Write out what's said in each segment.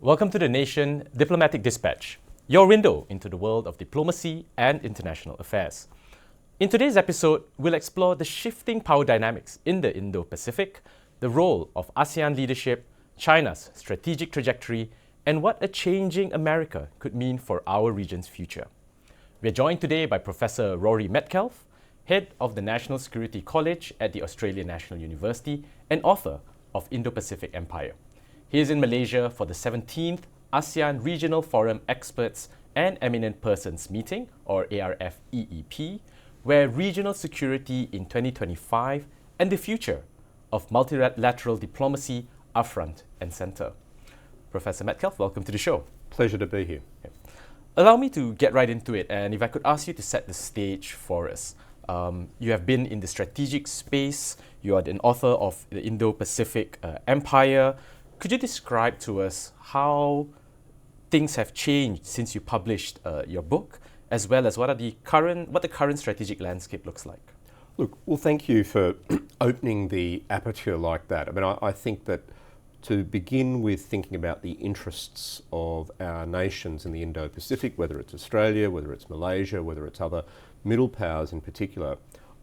Welcome to the Nation Diplomatic Dispatch, your window into the world of diplomacy and international affairs. In today's episode, we'll explore the shifting power dynamics in the Indo-Pacific, the role of ASEAN leadership, China's strategic trajectory, and what a changing America could mean for our region's future. We're joined today by Professor Rory Medcalf, head of the National Security College at the Australian National University and author of Indo-Pacific Empire. He is in Malaysia for the 17th ASEAN Regional Forum Experts and Eminent Persons Meeting, or ARF-EEP, where regional security in 2025 and the future of multilateral diplomacy are front and center. Professor Medcalf, welcome to the show. Pleasure to be here. Okay. Allow me to get right into it, and if I could ask you to set the stage for us. You have been in the strategic space, you are an author of the Indo-Pacific Empire. Could you describe to us how things have changed since you published your book, as well as what the current strategic landscape looks like? Look, well, thank you for opening the aperture like that. I mean, I think that to begin with thinking about the interests of our nations in the Indo-Pacific, whether it's Australia, whether it's Malaysia, whether it's other middle powers in particular,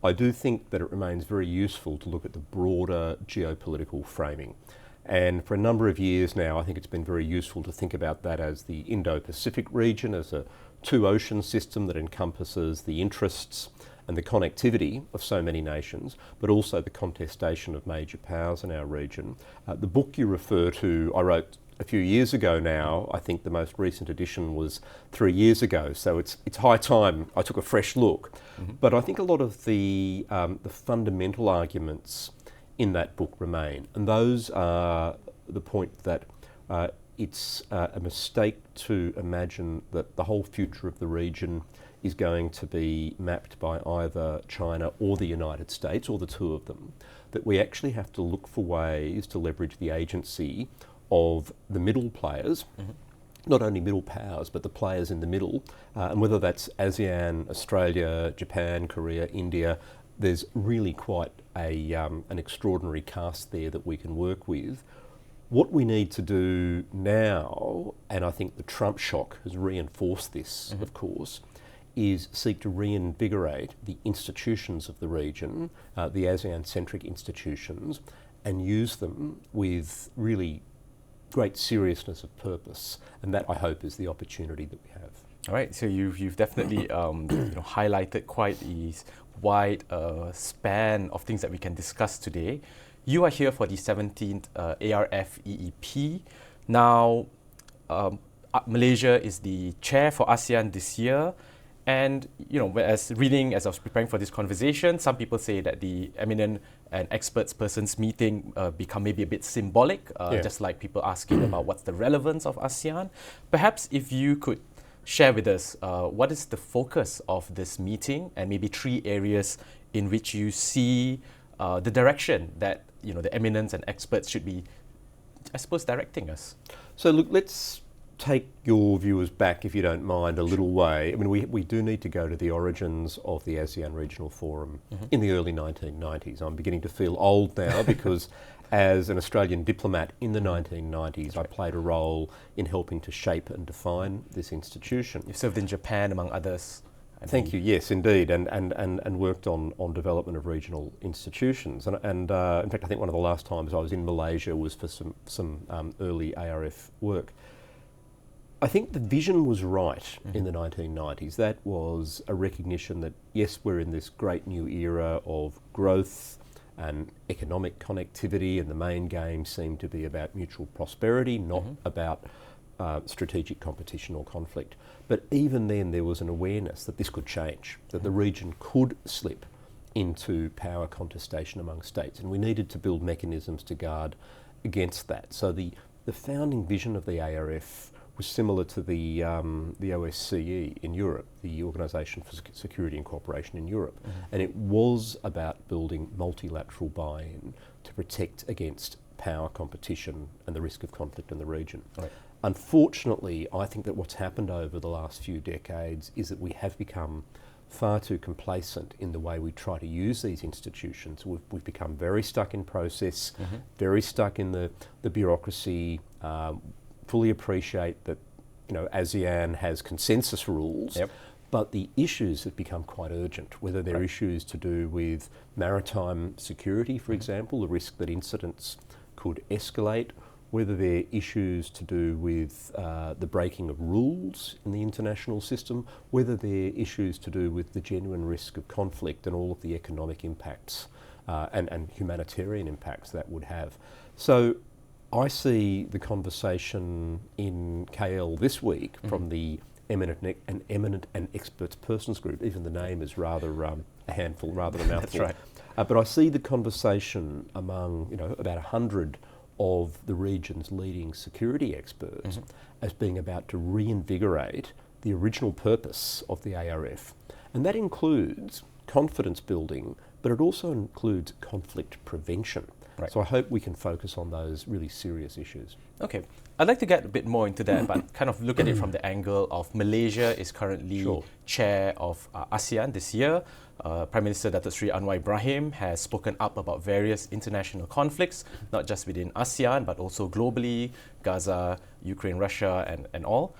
I do think that it remains very useful to look at the broader geopolitical framing. And for a number of years now, I think it's been very useful to think about that as the Indo-Pacific region, as a two-ocean system that encompasses the interests and the connectivity of so many nations, but also the contestation of major powers in our region. The book you refer to, I wrote a few years ago now. I think the most recent edition was 3 years ago, so it's high time I took a fresh look. Mm-hmm. But I think a lot of the fundamental arguments in that book remain, and those are the point that it's a mistake to imagine that the whole future of the region is going to be mapped by either China or the United States, or the two of them, that we actually have to look for ways to leverage the agency of the middle players, mm-hmm. not only middle powers, but the players in the middle, and whether that's ASEAN, Australia, Japan, Korea, India, there's really quite an extraordinary cast there that we can work with. What we need to do now, and I think the Trump shock has reinforced this, mm-hmm. of course, is seek to reinvigorate the institutions of the region, the ASEAN-centric institutions, and use them with really great seriousness of purpose. And that, I hope, is the opportunity that we have. All right, so you've definitely highlighted quite a wide span of things that we can discuss today. You are here for the 17th ARF-EEP. Now, Malaysia is the chair for ASEAN this year. And, as I was preparing for this conversation, some people say that the eminent and experts persons meeting become maybe a bit symbolic, just like people asking about what's the relevance of ASEAN. Perhaps if you could share with us what is the focus of this meeting, and maybe 3 areas in which you see the direction that the eminents and experts should be, I suppose, directing us. So look, let's take your viewers back, if you don't mind, a little way. I mean, we do need to go to the origins of the ASEAN Regional Forum mm-hmm. in the early 1990s. I'm beginning to feel old now because as an Australian diplomat in the 1990s, I played a role in helping to shape and define this institution. You served in Japan, among others. Thank you, yes, indeed, and worked on development of regional institutions. And in fact, I think one of the last times I was in Malaysia was for some early ARF work. I think the vision was right mm-hmm. in the 1990s. That was a recognition that, yes, we're in this great new era of growth and economic connectivity, and the main game seemed to be about mutual prosperity, not mm-hmm. about strategic competition or conflict. But even then there was an awareness that this could change, that mm-hmm. the region could slip into power contestation among states, and we needed to build mechanisms to guard against that. So the founding vision of the ARF was similar to the OSCE in Europe, the Organisation for Security and Cooperation in Europe. Mm-hmm. And it was about building multilateral buy-in to protect against power competition and the risk of conflict in the region. Right. Unfortunately, I think that what's happened over the last few decades is that we have become far too complacent in the way we try to use these institutions. We've become very stuck in process, mm-hmm. very stuck in the bureaucracy, fully appreciate that, ASEAN has consensus rules, but the issues have become quite urgent, whether they're issues to do with maritime security, for example, the risk that incidents could escalate, whether they're issues to do with the breaking of rules in the international system, whether they're issues to do with the genuine risk of conflict and all of the economic impacts and humanitarian impacts that would have. So I see the conversation in KL this week from the eminent and experts persons group. Even the name is rather a handful rather than a mouthful. That's right. But I see the conversation among about 100 of the region's leading security experts as being about to reinvigorate the original purpose of the ARF, and that includes confidence building, but it also includes conflict prevention. Right. So I hope we can focus on those really serious issues. Okay. I'd like to get a bit more into that, but kind of look at it from the angle of Malaysia is currently chair of ASEAN this year. Prime Minister Datuk Seri Anwar Ibrahim has spoken up about various international conflicts, not just within ASEAN, but also globally, Gaza, Ukraine, Russia, and all.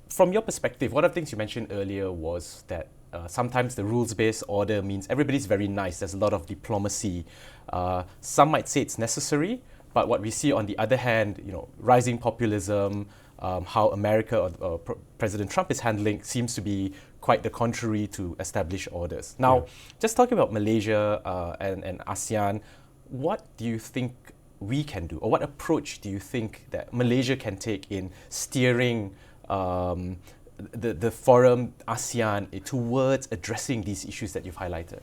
From your perspective, one of the things you mentioned earlier was that sometimes the rules-based order means everybody's very nice. There's a lot of diplomacy. Some might say it's necessary, but what we see on the other hand, rising populism, how America or President Trump is handling seems to be quite the contrary to established orders. Now, just talking about Malaysia and ASEAN, what do you think we can do, or what approach do you think that Malaysia can take in steering the forum ASEAN towards addressing these issues that you've highlighted?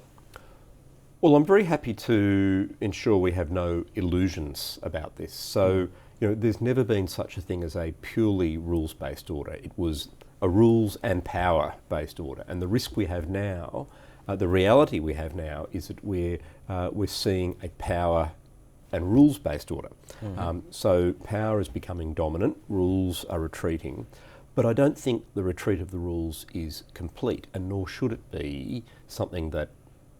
Well, I'm very happy to ensure we have no illusions about this. So, there's never been such a thing as a purely rules-based order. It was a rules and power-based order. And the risk we have now, the reality we have now, is that we're seeing a power and rules-based order. So power is becoming dominant, rules are retreating. But I don't think the retreat of the rules is complete, and nor should it be something that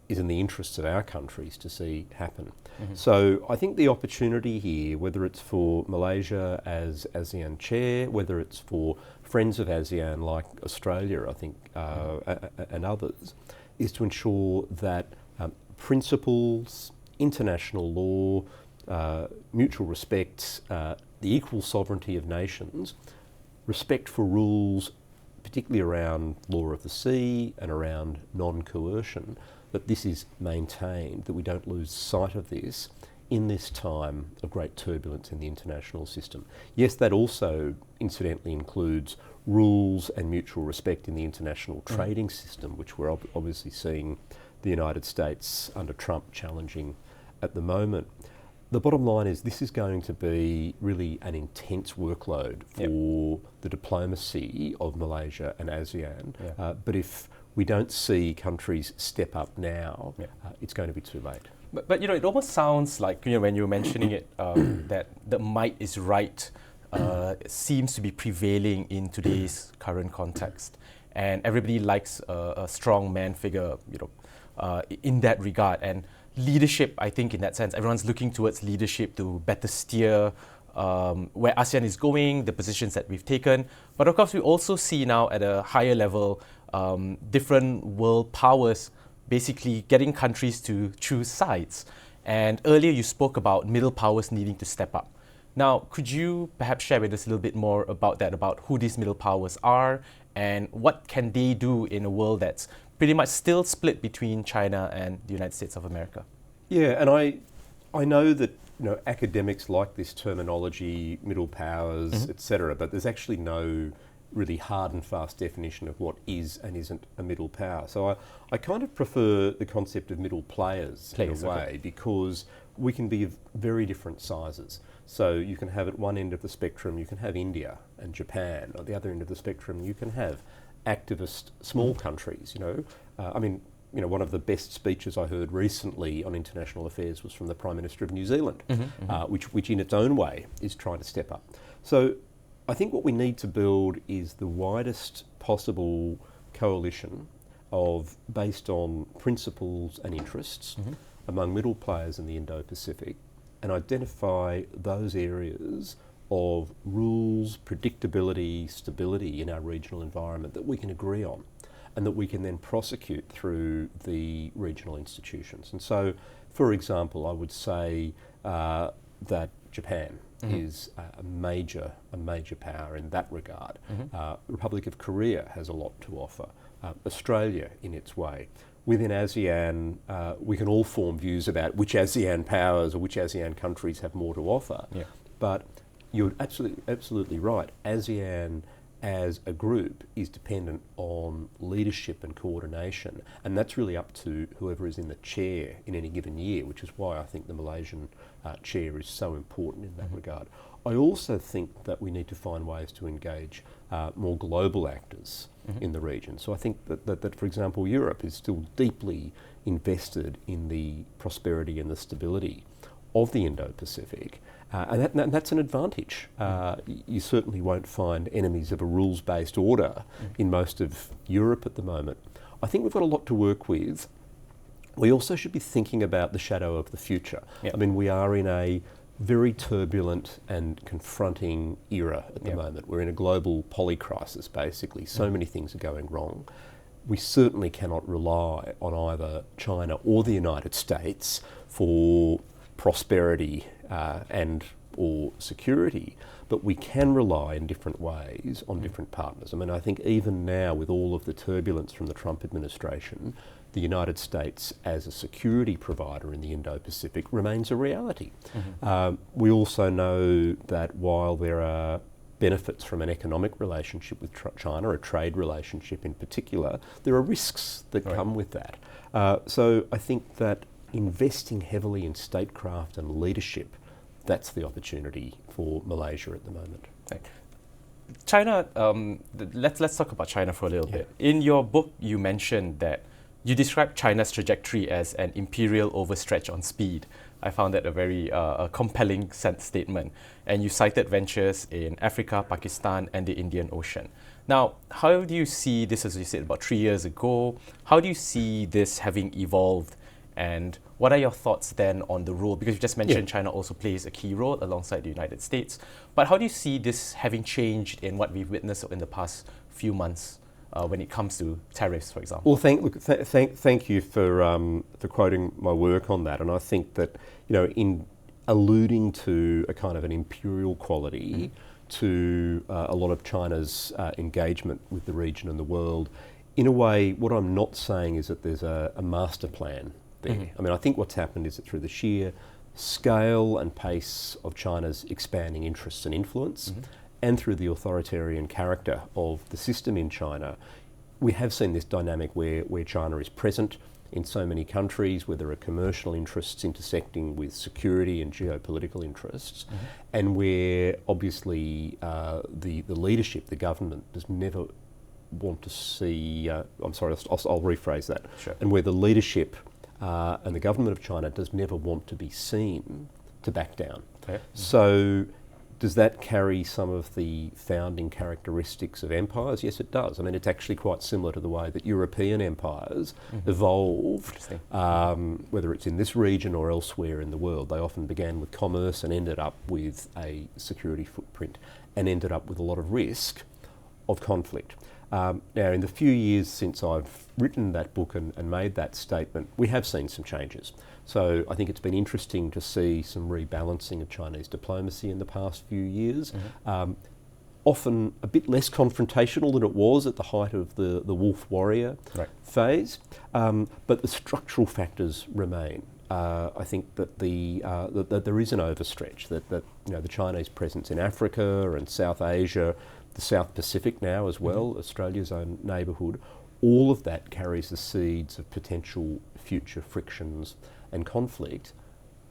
is in the interests of our countries to see happen. So I think the opportunity here, whether it's for Malaysia as ASEAN chair, whether it's for friends of ASEAN like Australia, I think, and others, is to ensure that principles, international law, mutual respect, the equal sovereignty of nations, respect for rules, particularly around law of the sea and around non-coercion, that this is maintained, that we don't lose sight of this in this time of great turbulence in the international system. Yes, that also incidentally includes rules and mutual respect in the international trading system, which we're obviously seeing the United States under Trump challenging at the moment. The bottom line is this is going to be really an intense workload for the diplomacy of Malaysia and ASEAN. But if we don't see countries step up now, it's going to be too late. But it almost sounds like, when you were mentioning it, that the might is right seems to be prevailing in today's current context. And everybody likes a strong man figure, in that regard. And leadership, I think in that sense, everyone's looking towards leadership to better steer where ASEAN is going, the positions that we've taken. But of course, we also see now at a higher level, different world powers basically getting countries to choose sides. And earlier you spoke about middle powers needing to step up. Now, could you perhaps share with us a little bit more about that, about who these middle powers are and what can they do in a world that's pretty much still split between China and the United States of America? Yeah, and I know that academics like this terminology, middle powers, etc., but there's actually no really hard and fast definition of what is and isn't a middle power. So I kind of prefer the concept of middle players in a way, because we can be of very different sizes. So you can have at one end of the spectrum, you can have India and Japan. At the other end of the spectrum, you can have activist small countries. One of the best speeches I heard recently on international affairs was from the Prime Minister of New Zealand, which in its own way is trying to step up. So I think what we need to build is the widest possible coalition based on principles and interests among middle players in the Indo-Pacific, and identify those areas of rules, predictability, stability in our regional environment that we can agree on and that we can then prosecute through the regional institutions. And so, for example, I would say that Japan is a major power in that regard. The Republic of Korea has a lot to offer. Australia, in its way. Within ASEAN, we can all form views about which ASEAN powers or which ASEAN countries have more to offer. Yeah. But you're absolutely right. ASEAN as a group is dependent on leadership and coordination, and that's really up to whoever is in the chair in any given year, which is why I think the Malaysian chair is so important in that regard. I also think that we need to find ways to engage more global actors in the region. So I think that, for example, Europe is still deeply invested in the prosperity and the stability of the Indo-Pacific, and that's an advantage. You certainly won't find enemies of a rules-based order in most of Europe at the moment. I think we've got a lot to work with. We also should be thinking about the shadow of the future. Yep. I mean, we are in a very turbulent and confronting era at the moment. We're in a global polycrisis, basically. So many things are going wrong. We certainly cannot rely on either China or the United States for prosperity and or security, but we can rely in different ways on different partners. I mean, I think even now, with all of the turbulence from the Trump administration, the United States as a security provider in the Indo-Pacific remains a reality. We also know that while there are benefits from an economic relationship with China, a trade relationship in particular, there are risks that come with that. So I think that investing heavily in statecraft and leadership, that's the opportunity for Malaysia at the moment. China, let's talk about China for a little bit. In your book, you mentioned that you describe China's trajectory as an imperial overstretch on speed. I found that a very compelling statement. And you cited ventures in Africa, Pakistan, and the Indian Ocean. Now, how do you see this, as you said, about 3 years ago? How do you see this having evolved? And what are your thoughts then on the role? Because you just mentioned China also plays a key role alongside the United States. But how do you see this having changed in what we've witnessed in the past few months when it comes to tariffs, for example? Well, thank you for quoting my work on that. And I think that, you know, in alluding to a kind of an imperial quality to a lot of China's engagement with the region and the world, in a way, what I'm not saying is that there's a master plan there. I mean, I think what's happened is that through the sheer scale and pace of China's expanding interests and influence, and through the authoritarian character of the system in China, we have seen this dynamic where China is present in so many countries, where there are commercial interests intersecting with security and geopolitical interests, and where obviously the leadership, the government, does never want to see, I'll rephrase that, and where the leadership and the government of China does never want to be seen to back down. So does that carry some of the founding characteristics of empires? Yes, it does. I mean, it's actually quite similar to the way that European empires evolved, whether it's in this region or elsewhere in the world. They often began with commerce and ended up with a security footprint and ended up with a lot of risk of conflict. Now, in the few years since I've written that book and made that statement, we have seen some changes. So I think it's been interesting to see some rebalancing of Chinese diplomacy in the past few years. Often a bit less confrontational than it was at the height of the wolf warrior phase, but the structural factors remain. I think that that there is an overstretch, that you know, the Chinese presence in Africa and South Asia, the South Pacific now as well, Australia's own neighbourhood, all of that carries the seeds of potential future frictions and conflict.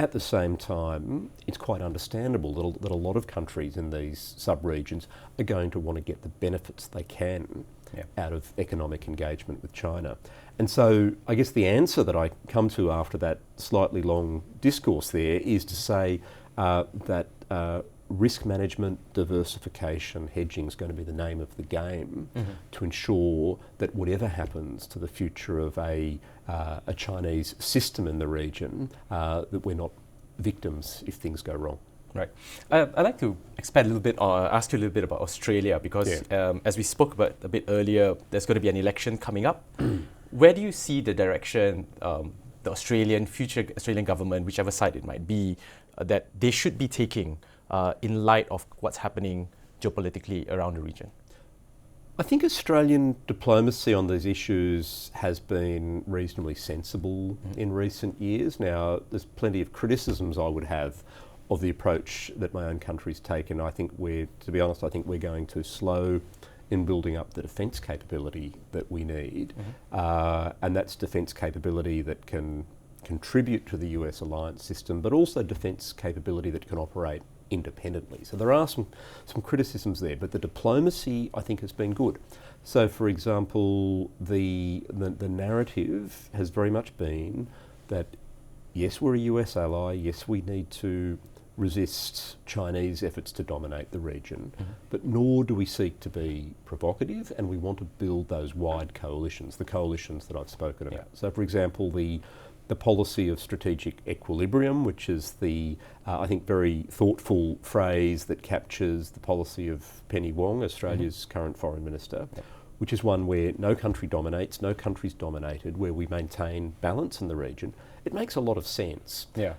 At the same time, it's quite understandable that a lot of countries in these sub-regions are going to want to get the benefits they can out of economic engagement with China. And so I guess the answer that I come to after that slightly long discourse there is to say that risk management, diversification, hedging is going to be the name of the game to ensure that whatever happens to the future of a Chinese system in the region, that we're not victims if things go wrong. Right. I'd like to expand a little bit or ask you a little bit about Australia because as we spoke about a bit earlier, there's going to be an election coming up. Where do you see the direction the future Australian government, whichever side it might be, that they should be taking in light of what's happening geopolitically around the region? I think Australian diplomacy on these issues has been reasonably sensible in recent years. Now, there's plenty of criticisms I would have of the approach that my own country's taken. I think we're going too slow in building up the defence capability that we need. And that's defence capability that can contribute to the US alliance system, but also defence capability that can operate independently. So there are some criticisms there, but the diplomacy I think has been good. So for example, the narrative has very much been that yes, we're a US ally, yes, we need to resist Chinese efforts to dominate the region, but nor do we seek to be provocative, and we want to build those wide coalitions, the coalitions that I've spoken about. So for example, the policy of strategic equilibrium, which is the, I think, very thoughtful phrase that captures the policy of Penny Wong, Australia's current Foreign Minister, which is one where no country dominates, no country's dominated, where we maintain balance in the region. It makes a lot of sense. Yeah.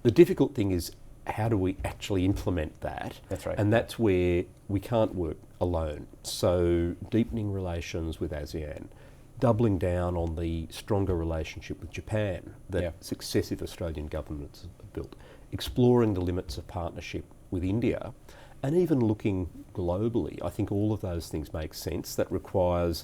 The difficult thing is, how do we actually implement that? That's right. And that's where we can't work alone. So deepening relations with ASEAN, doubling down on the stronger relationship with Japan that successive Australian governments have built, exploring the limits of partnership with India, and even looking globally. I think all of those things make sense. That requires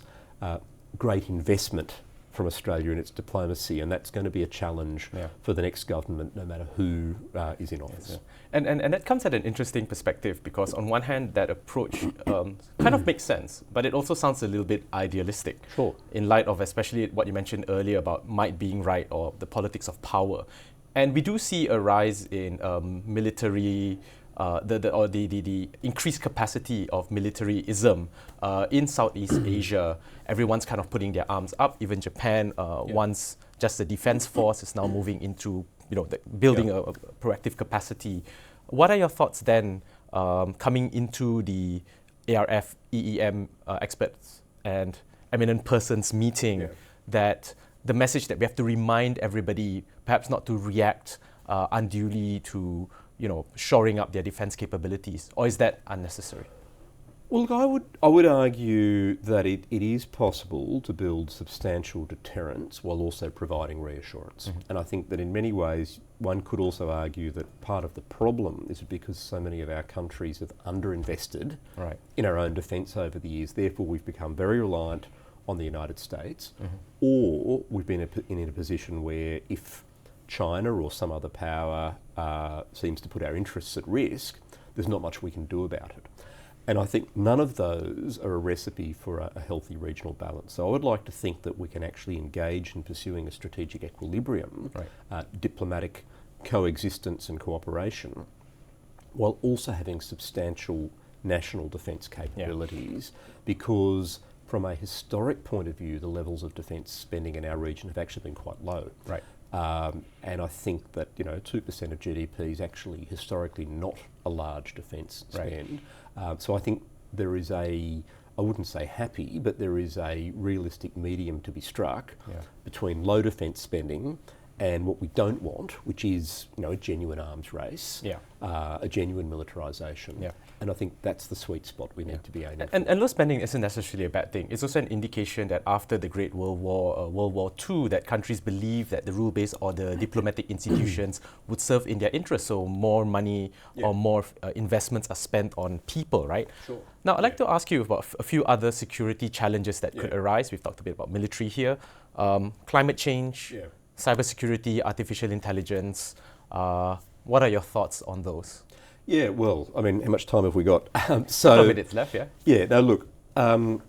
great investment from Australia in its diplomacy, and that's going to be a challenge for the next government, no matter who is in office. And that comes at an interesting perspective, because on one hand, that approach kind of makes sense, but it also sounds a little bit idealistic. Sure. In light of especially what you mentioned earlier about might being right or the politics of power. And we do see a rise in military the increased capacity of militarism in Southeast Asia. Everyone's kind of putting their arms up. Even Japan, once just the defense force, is now moving into building a proactive capacity. What are your thoughts then coming into the ARF EEM experts and eminent persons meeting that the message that we have to remind everybody perhaps not to react unduly to shoring up their defence capabilities, or is that unnecessary? Well, look, I would argue that it is possible to build substantial deterrence while also providing reassurance. And I think that in many ways one could also argue that part of the problem is because so many of our countries have underinvested in our own defence over the years. Therefore, we've become very reliant on the United States, or we've been in a position where if China or some other power seems to put our interests at risk, there's not much we can do about it. And I think none of those are a recipe for a healthy regional balance. So I would like to think that we can actually engage in pursuing a strategic equilibrium, diplomatic coexistence and cooperation, while also having substantial national defence capabilities, because from a historic point of view, the levels of defence spending in our region have actually been quite low. And I think that 2% of GDP is actually historically not a large defence spend. So I think there is I wouldn't say happy, but there is a realistic medium to be struck between low defence spending and what we don't want, which is a genuine arms race, a genuine militarisation. And I think that's the sweet spot we need to be aiming for. And low spending isn't necessarily a bad thing. It's also an indication that after the Great World War, World War II, that countries believe that the rule-based or the diplomatic institutions would serve in their interest. So more money or more investments are spent on people, right? Sure. Now, I'd like to ask you about a few other security challenges that could arise. We've talked a bit about military here, climate change, cybersecurity, artificial intelligence. What are your thoughts on those? Yeah, well, I mean, how much time have we got? So, a couple of minutes left, Yeah, no, look, don't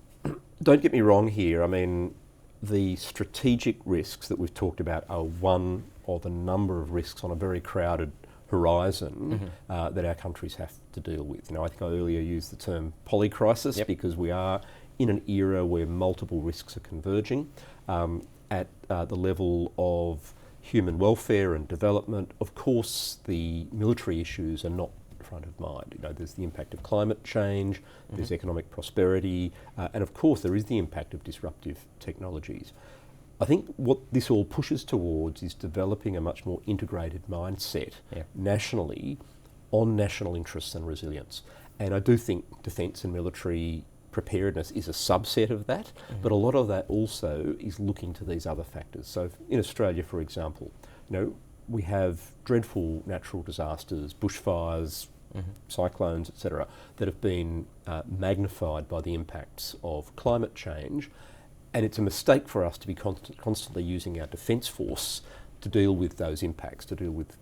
get me wrong here. I mean, the strategic risks that we've talked about are one of a number of risks on a very crowded horizon that our countries have to deal with. I think I earlier used the term polycrisis because we are in an era where multiple risks are converging at the level of human welfare and development. Of course, the military issues are not front of mind. There's the impact of climate change, there's economic prosperity, and of course there is the impact of disruptive technologies. I think what this all pushes towards is developing a much more integrated mindset nationally on national interests and resilience. And I do think defence and military preparedness is a subset of that, but a lot of that also is looking to these other factors. So in Australia, for example, we have dreadful natural disasters, bushfires, cyclones, etc., that have been magnified by the impacts of climate change. And it's a mistake for us to be constantly using our defence force to deal with those impacts, to deal with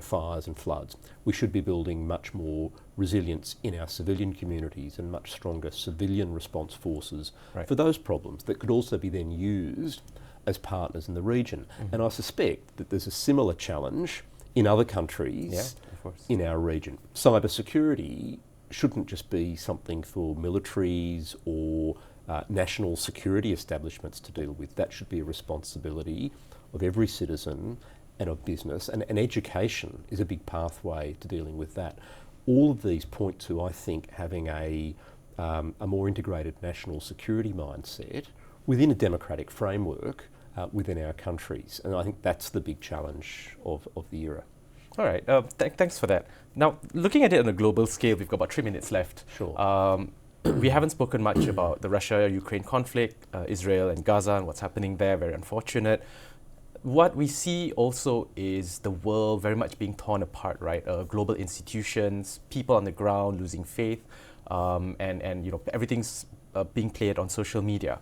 fires and floods. We should be building much more resilience in our civilian communities and much stronger civilian response forces for those problems that could also be then used as partners in the region. And I suspect that there's a similar challenge in other countries in our region. Cybersecurity shouldn't just be something for militaries or national security establishments to deal with. That should be a responsibility of every citizen and of business, and education is a big pathway to dealing with that. All of these point to, I think, having a more integrated national security mindset within a democratic framework within our countries, and I think that's the big challenge of the era. All right, thanks for that. Now, looking at it on a global scale, we've got about 3 minutes left. Sure. We haven't spoken much about the Russia-Ukraine conflict, Israel and Gaza and what's happening there, very unfortunate. What we see also is the world very much being torn apart, right? Global institutions, people on the ground losing faith, and everything's being played on social media.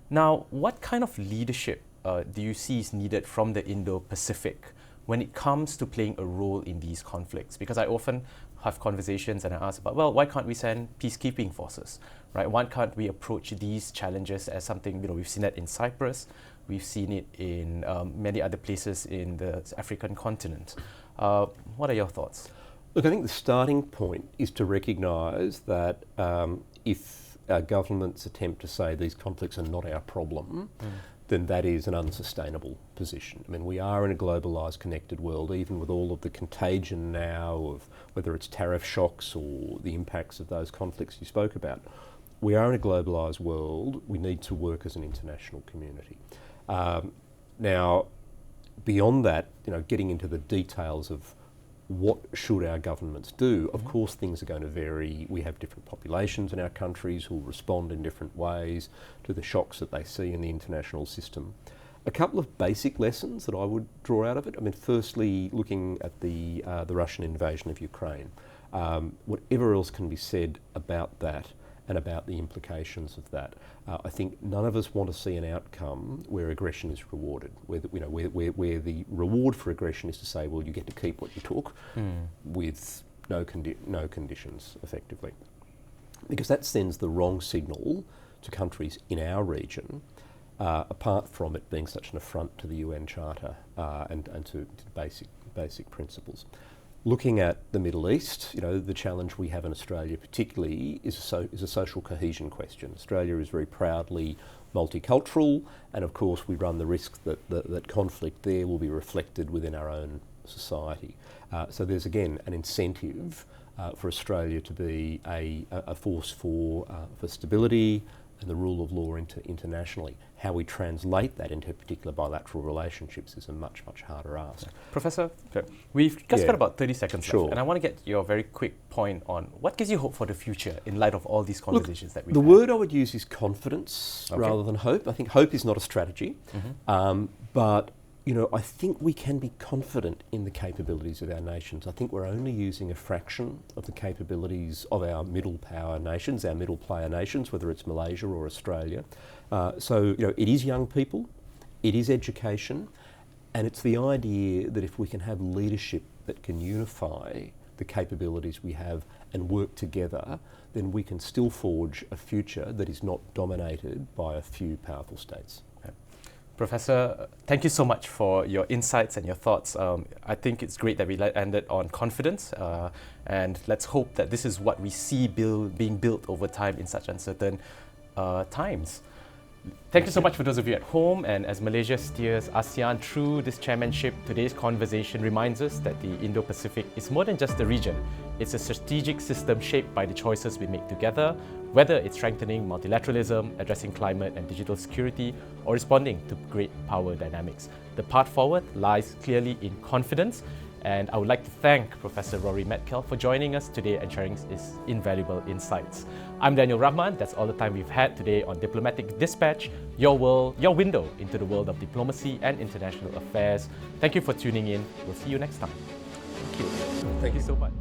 Now, what kind of leadership do you see is needed from the Indo-Pacific when it comes to playing a role in these conflicts? Because I often have conversations and I ask about, well, why can't we send peacekeeping forces, right? Why can't we approach these challenges as something, we've seen that in Cyprus, we've seen it in many other places in the African continent. What are your thoughts? Look, I think the starting point is to recognise that if our governments attempt to say these conflicts are not our problem, then that is an unsustainable position. I mean, we are in a globalised, connected world, even with all of the contagion now of whether it's tariff shocks or the impacts of those conflicts you spoke about. We are in a globalised world. We need to work as an international community. Now, beyond that, getting into the details of what should our governments do, of course things are going to vary. We have different populations in our countries who will respond in different ways to the shocks that they see in the international system. A couple of basic lessons that I would draw out of it. I mean, firstly, looking at the Russian invasion of Ukraine. Whatever else can be said about that and about the implications of that, I think none of us want to see an outcome where aggression is rewarded, where the reward for aggression is to say, well, you get to keep what you took with no conditions, effectively. Because that sends the wrong signal to countries in our region, apart from it being such an affront to the UN Charter and to basic principles. Looking at the Middle East, the challenge we have in Australia particularly is a social cohesion question. Australia is very proudly multicultural, and of course we run the risk that conflict there will be reflected within our own society. So there's again an incentive for Australia to be a force for stability and the rule of law internationally. How we translate that into particular bilateral relationships is a much, much harder ask. Professor, we've just got about 30 seconds left, and I want to get your very quick point on what gives you hope for the future in light of all these conversations that we've had. The word I would use is confidence rather than hope. I think hope is not a strategy, but I think we can be confident in the capabilities of our nations. I think we're only using a fraction of the capabilities of our middle power nations, our middle player nations, whether it's Malaysia or Australia. So it is young people, it is education, and it's the idea that if we can have leadership that can unify the capabilities we have and work together, then we can still forge a future that is not dominated by a few powerful states. Professor, thank you so much for your insights and your thoughts. I think it's great that we ended on confidence, and let's hope that this is what we see being built over time in such uncertain times. Thank you so much for those of you at home, and as Malaysia steers ASEAN through this chairmanship, today's conversation reminds us that the Indo-Pacific is more than just a region. It's a strategic system shaped by the choices we make together, whether it's strengthening multilateralism, addressing climate and digital security, or responding to great power dynamics. The path forward lies clearly in confidence, and I would like to thank Professor Rory Medcalf for joining us today and sharing his invaluable insights. I'm Danial Rahman. That's all the time we've had today on Diplomatic Dispatch, your window into the world of diplomacy and international affairs. Thank you for tuning in. We'll see you next time. Thank you. Thank you so much.